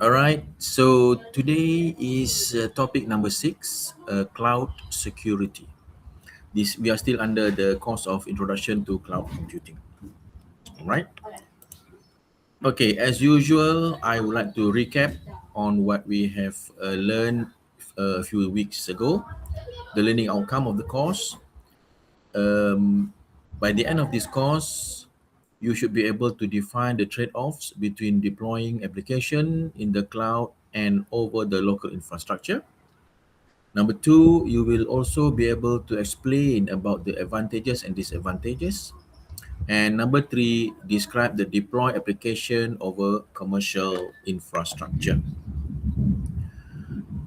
All right. So today is topic number 6, cloud security. This we are still under the course of introduction to cloud computing. All right. Okay. As usual, I would like to recap on what we have learned a few weeks ago. The learning outcome of the course. Um, by the end of this course, you should be able to define the trade-offs between deploying application in the cloud and over the local infrastructure. Number two, you will also be able to explain about the advantages and disadvantages. And number three, describe the deploy application over commercial infrastructure.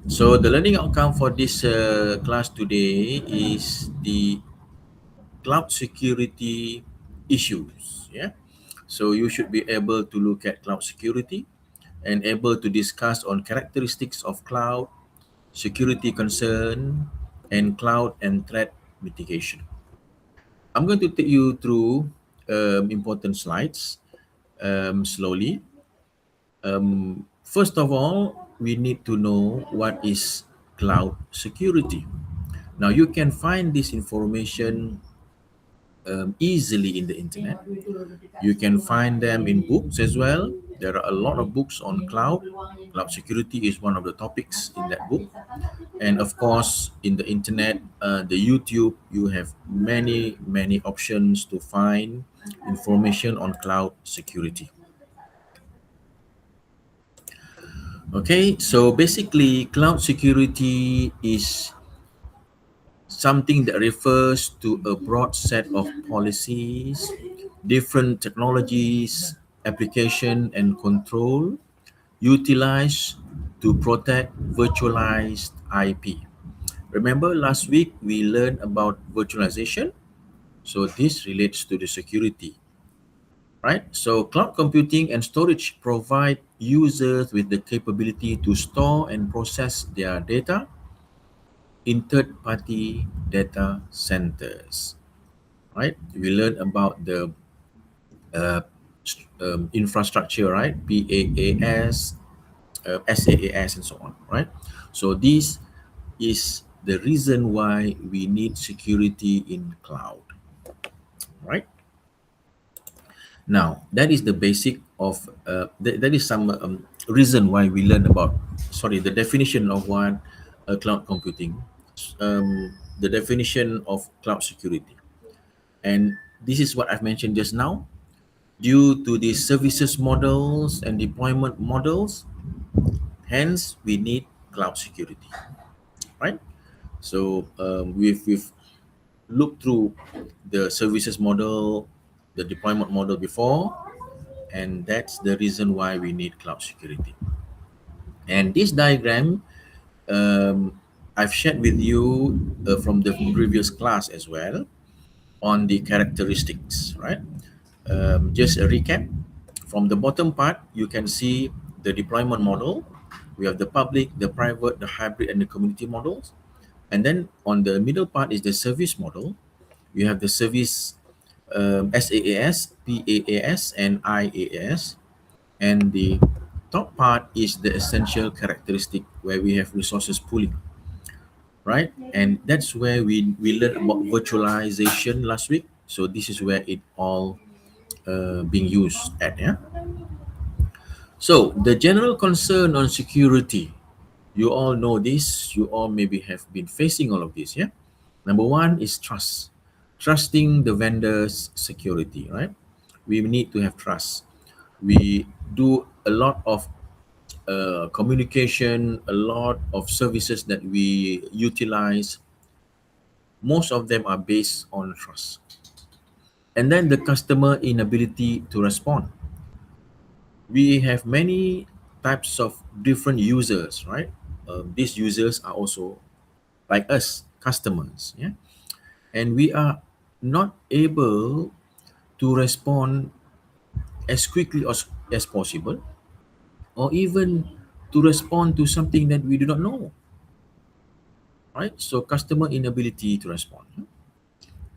So the learning outcome for this class today is the cloud security issues. Yeah. So you should be able to look at cloud security and able to discuss on characteristics of cloud, security concern, and cloud and threat mitigation. I'm going to take you through important slides slowly. First of all, we need to know what is cloud security. Now, you can find this information easily in the internet. You can find them in books as well. There are a lot of books on cloud. Cloud security is one of the topics in that book. And of course, in the internet, the YouTube, you have many options to find information on cloud security. Okay, so basically, cloud security is something that refers to a broad set of policies, different technologies, application, and control utilized to protect virtualized IP. Remember last week we learned about virtualization? So this relates to the security, right? So cloud computing and storage provide users with the capability to store and process their data in third-party data centers, right? We learned about the uh, infrastructure, right? PaaS, SaaS, and so on, right? So this is the reason why we need security in cloud, right? Now, that is the basic of, that is some reason why we learn about, sorry, the definition of what cloud computing, the definition of cloud security. And this is what I've mentioned just now. Due to the services models and deployment models, hence we need cloud security, right? So we've looked through the services model, the deployment model before, and that's the reason why we need cloud security. And this diagram I've shared with you from the previous class as well on the characteristics, right? Just a recap. From the bottom part, you can see the deployment model. We have the public, the private, the hybrid, and the community models. And then on the middle part is the service model. We have the service SaaS, PaaS, and IaaS. And the top part is the essential characteristic where we have resources pooling, right? And that's where we learned about virtualization last week. So this is where it all being used at, yeah. So the general concern on security, you all know this, you all maybe have been facing all of this, yeah. Number one is trust, trusting the vendor's security, right? We need to have trust. We do a lot of communication, a lot of services that we utilize. Most of them are based on trust. And then the customer inability to respond. We have many types of different users, right? These users are also like us, customers, yeah. And we are not able to respond as quickly as possible, or even to respond to something that we do not know, right? So customer inability to respond.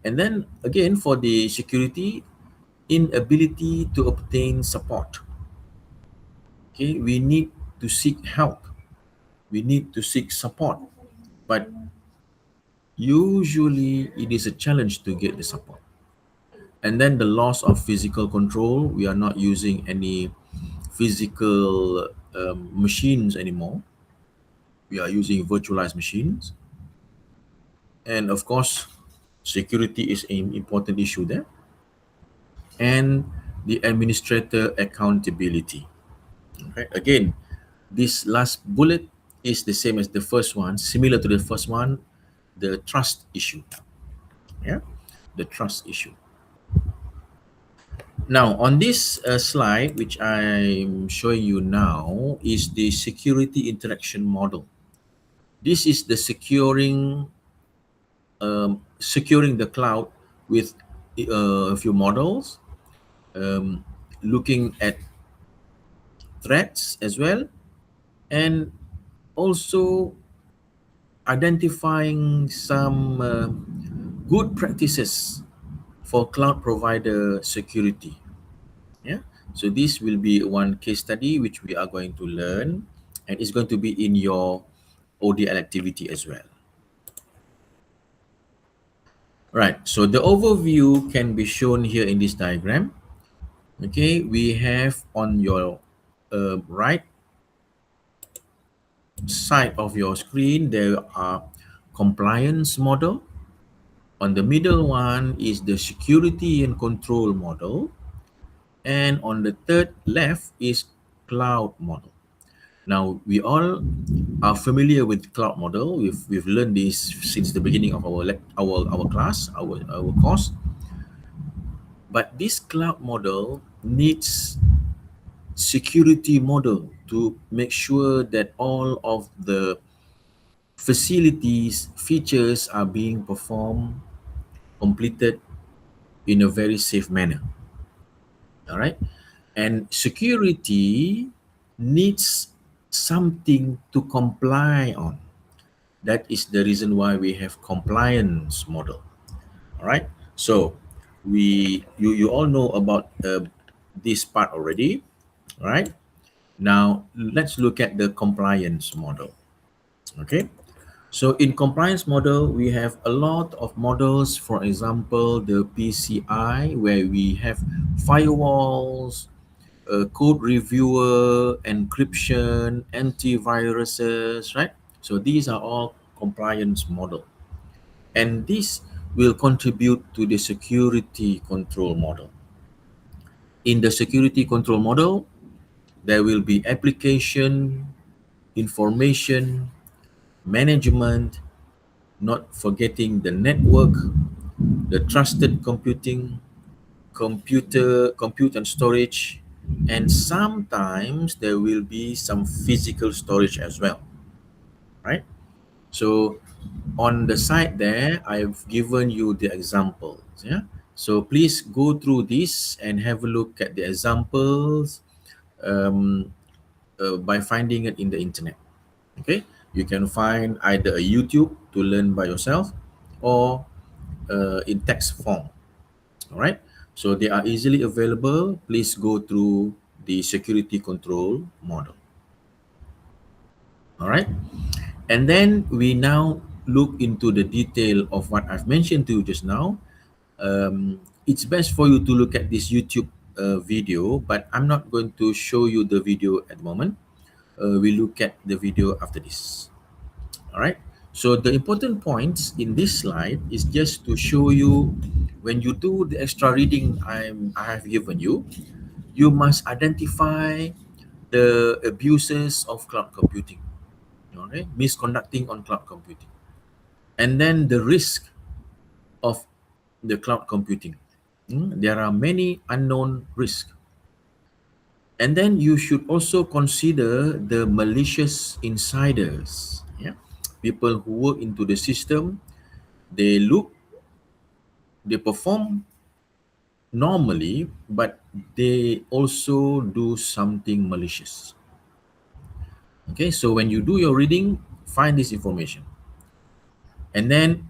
And then again, for the security, inability to obtain support. Okay, we need to seek help. We need to seek support. But usually it is a challenge to get the support. And then the loss of physical control. We are not using any physical machines anymore. We are using virtualized machines. And of course, security is an important issue there. And the administrator accountability. Okay. Again, this last bullet is the same as the first one, similar to the first one, the trust issue. Yeah, the trust issue. Now, on this slide, which I'm showing you now, is the security interaction model. This is the securing the cloud with a few models, um, looking at threats as well, and also identifying some good practices for cloud provider security. Yeah. So this will be one case study which we are going to learn, and it's going to be in your ODL activity as well. Right. So the overview can be shown here in this diagram. Okay. We have on your right side of your screen, there are compliance model. On the middle one is the security and control model. And on the third left is cloud model. Now, we all are familiar with cloud model. We've learned this since the beginning of our class, our course. But this cloud model needs security model to make sure that all of the facilities, features are being performed, completed in a very safe manner. All right. And security needs something to comply on. That is the reason why we have compliance model. All right. So you all know about this part already. All right. Now let's look at the compliance model. Okay. So in compliance model, we have a lot of models. For example, the PCI, where we have firewalls, code reviewer, encryption, antiviruses, right? So these are all compliance model. And this will contribute to the security control model. In the security control model, there will be application, information, management, not forgetting the network, the trusted computing, compute and storage, and sometimes there will be some physical storage as well, right? So on the side there, I've given you the examples. Yeah. So please go through this and have a look at the examples by finding it in the internet. Okay. You can find either a YouTube to learn by yourself or in text form. All right. So they are easily available. Please go through the security control model. All right. And then we now look into the detail of what I've mentioned to you just now. It's best for you to look at this YouTube video, but I'm not going to show you the video at the moment. We look at the video after this. All right. So the important points in this slide is just to show you when you do the extra reading I have given you, you must identify the abuses of cloud computing, okay, misconducting on cloud computing, and then the risk of the cloud computing. There are many unknown risks. And then you should also consider the malicious insiders. Yeah, people who work into the system, they perform normally, but they also do something malicious. Okay, so when you do your reading, find this information. And then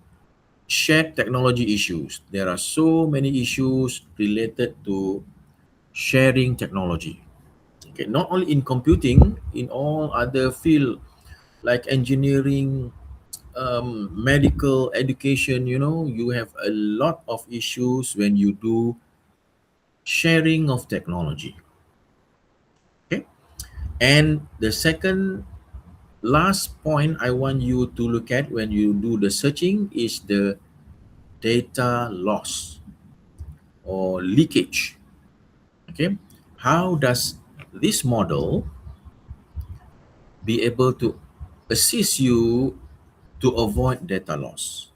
shared technology issues. There are so many issues related to sharing technology. Okay, not only in computing, in all other field like engineering, medical education, you have a lot of issues when you do sharing of technology. Okay, and the second last point I want you to look at when you do the searching is the data loss or leakage. Okay, how does this model be able to assist you to avoid data loss,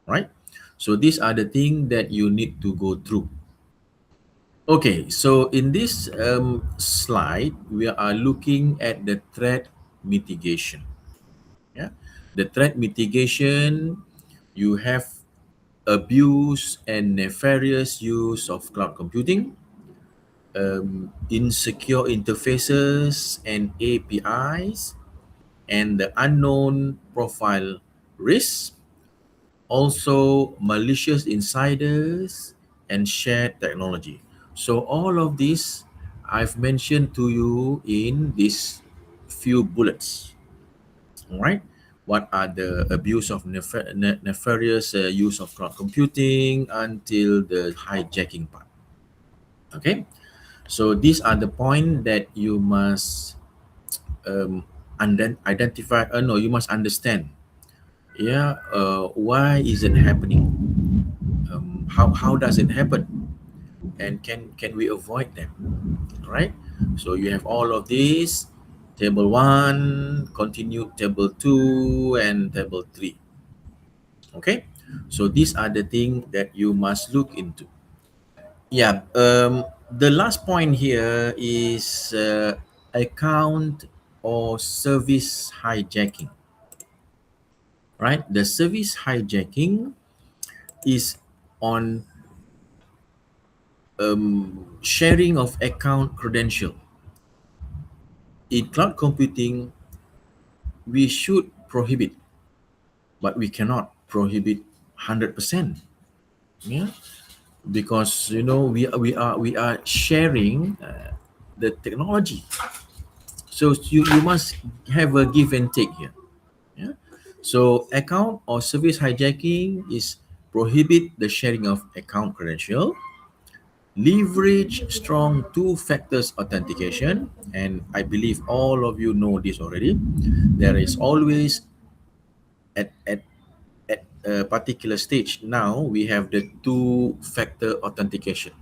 right? So these are the things that you need to go through. Okay, so in this slide, we are looking at the threat mitigation. Yeah, the threat mitigation, you have abuse and nefarious use of cloud computing, insecure interfaces and APIs, and the unknown profile risk, also malicious insiders and shared technology. So all of this I've mentioned to you in these few bullets. All right. What are the abuse of nefarious use of cloud computing until the hijacking part? Okay. So these are the point that you must identify. No, you must understand. Yeah. Why is it happening? How does it happen? And can we avoid them? Right. So you have all of these. Table 1, continue table 2, and table 3. Okay, so these are the things that you must look into. Yeah, the last point here is account or service hijacking, right? The service hijacking is on sharing of account credential. In cloud computing, we should prohibit, but we cannot prohibit 100%. Yeah, because we are sharing the technology, so you must have a give and take here. Yeah, so account or service hijacking is prohibit the sharing of account credential, leverage strong two factors authentication, and I believe all of you know this already. There is always at a particular stage now we have the two factor authentication,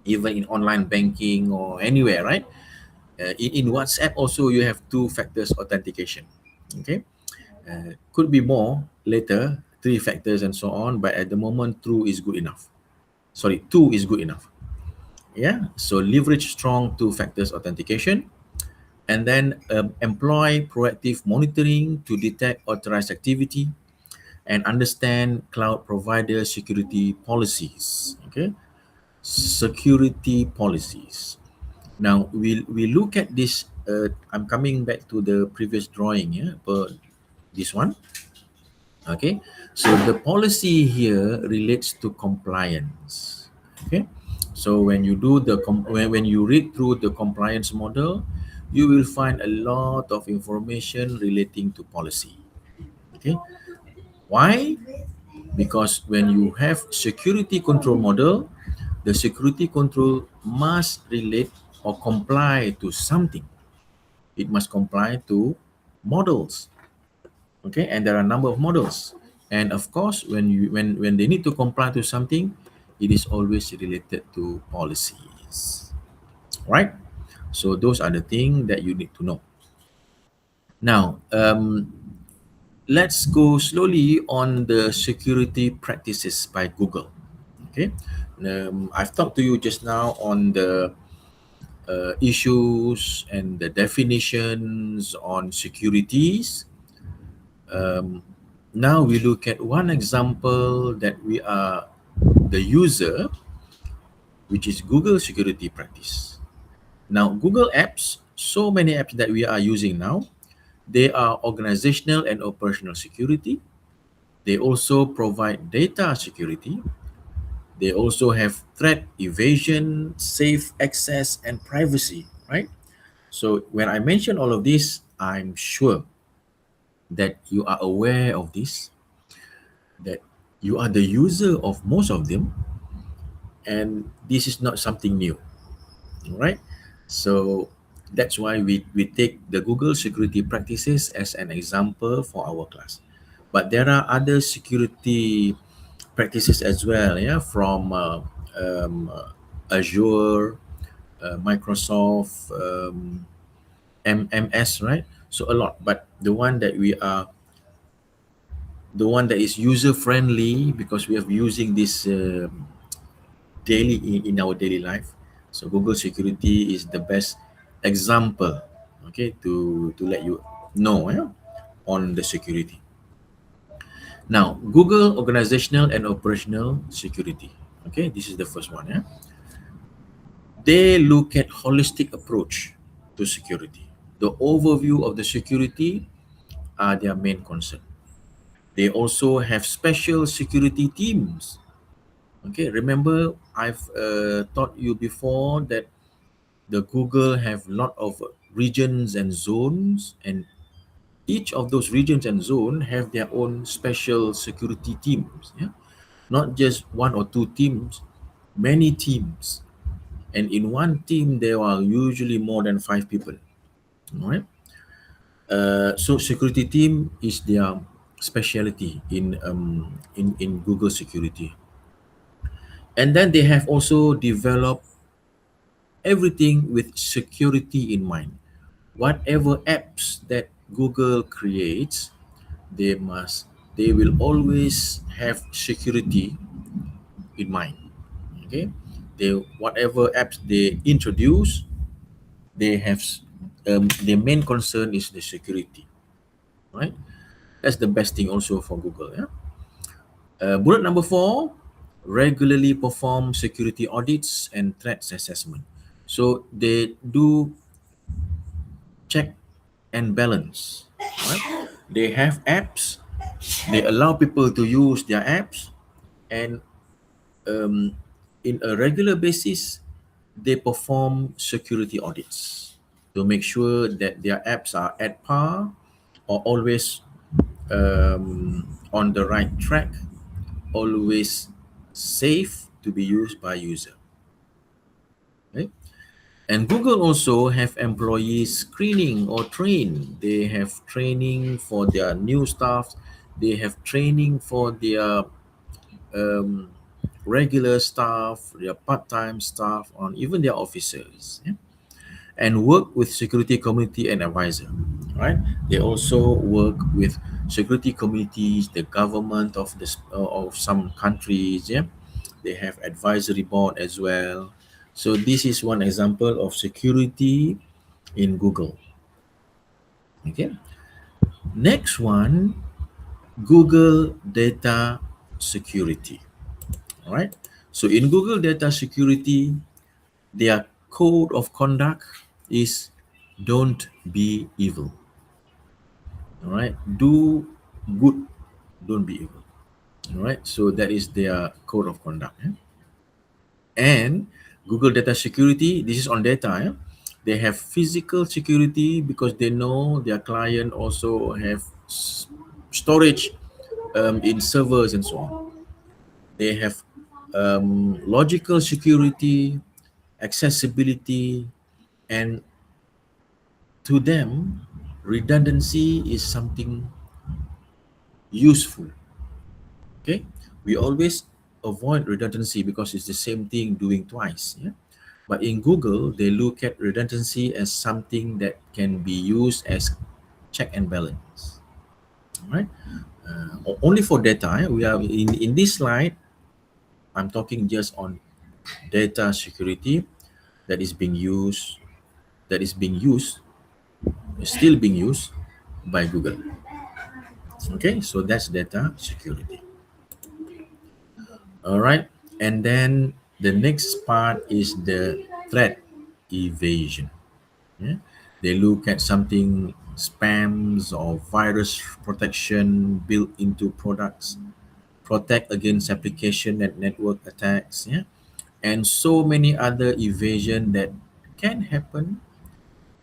even in online banking or anywhere, right? In WhatsApp also you have two factors authentication. Okay, could be more later, three factors and so on, but at the moment two is good enough. Sorry, two is good enough. Yeah, so leverage strong two factors authentication, and then employ proactive monitoring to detect authorized activity and understand cloud provider security policies. Okay, security policies. Now we look at this. I'm coming back to the previous drawing. Yeah, but this one. Okay, so the policy here relates to compliance. Okay, so when you do the when you read through the compliance model, you will find a lot of information relating to policy. Okay, why? Because when you have security control model, the security control must relate or comply to something. It must comply to models. Okay, and there are a number of models, and of course when they need to comply to something, it is always related to policies, right? So those are the things that you need to know. Now let's go slowly on the security practices by Google. Okay, I've talked to you just now on the issues and the definitions on securities. Um, Now we look at one example that we are the user, which is Google security practice. Now, Google apps, so many apps that we are using now, they are organizational and operational security. They also provide data security, They also have threat evasion, safe access, and privacy, right? So when I mention all of this, I'm sure that you are aware of this, that you are the user of most of them, and this is not something new, all right? So that's why we take the Google security practices as an example for our class. But there are other security practices as well, yeah, from Azure, Microsoft, MS, right? So a lot, but the one that is user friendly, because we are using this daily in our daily life. So Google security is the best example, okay, to let you know, yeah, on the security. Now, Google organizational and operational security. Okay, this is the first one. Yeah, they look at holistic approach to security. The overview of the security are their main concern. They also have special security teams. Okay, remember I've taught you before that the Google have lot of regions and zones, and each of those regions and zone have their own special security teams. Yeah, not just one or two teams, many teams, and in one team there are usually more than 5 people. All right. So security team is their specialty in Google security, and then they have also developed everything with security in mind. Whatever apps that Google creates, they must they will always have security in mind. Okay, they whatever apps they introduce, they have their main concern is the security, right? That's the best thing also for Google. Yeah. Bullet number 4: regularly perform security audits and threats assessment. So they do check and balance, right? They have apps, they allow people to use their apps, and um, in a regular basis they perform security audits to make sure that their apps are at par or always on the right track, always safe to be used by user. Okay? And Google also have employees screening or train. They have training for their new staff. They have training for their um, regular staff, their part-time staff, or even their officers. Yeah? And work with security community and advisor. Right? They also work with security communities, the government of of some countries. Yeah, they have advisory board as well. So this is one example of security in Google. Okay. Next one, Google data security. All right. So in Google data security, their code of conduct is don't be evil. All right. Do good, don't be evil. All right. So that is their code of conduct. Yeah? And Google data security, this is on data. Yeah? They have physical security because they know their client also have storage in servers and so on. They have logical security, accessibility, and to them, redundancy is something useful. Okay, we always avoid redundancy because it's the same thing doing twice. Yeah, but in Google, they look at redundancy as something that can be used as check and balance. All right, only for data. We are in this slide. I'm talking just on data security that is being used, that is being used, still being used by Google. Okay, so that's data security. All right, and then the next part is the threat evasion. Yeah? They look at something spams or virus protection built into products, protect against application and network attacks, yeah, and so many other evasion that can happen,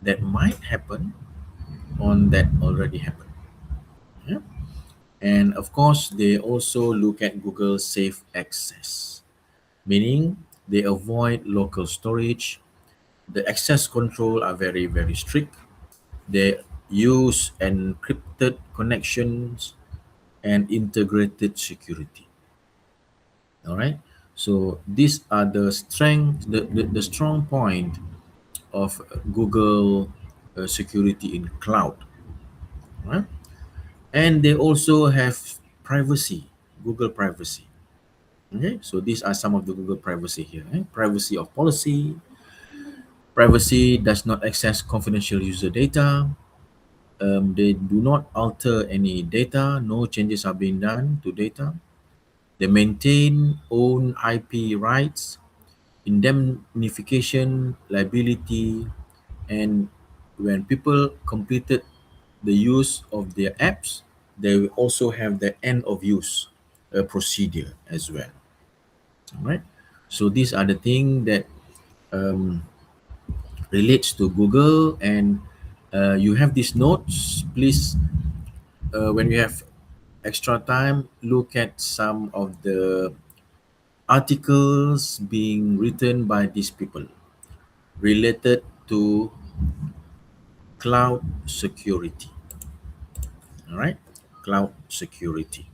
that might happen, on that already happened. Yeah? And of course, they also look at Google Safe Access, meaning they avoid local storage. The access control are very, very strict. They use encrypted connections and integrated security. All right. So these are the strength, the strong point of Google security in cloud. Right? And they also have privacy, Google privacy. Okay, so these are some of the Google privacy here. Privacy of policy. Privacy does not access confidential user data. They do not alter any data. No changes are being done to data. They maintain own IP rights, indemnification, liability, and when people completed the use of their apps, they will also have the end of use procedure as well. All right. So these are the things that um, relates to Google, and you have these notes. Please, when you have extra time, look at some of the articles being written by these people related to cloud security. All right, cloud security.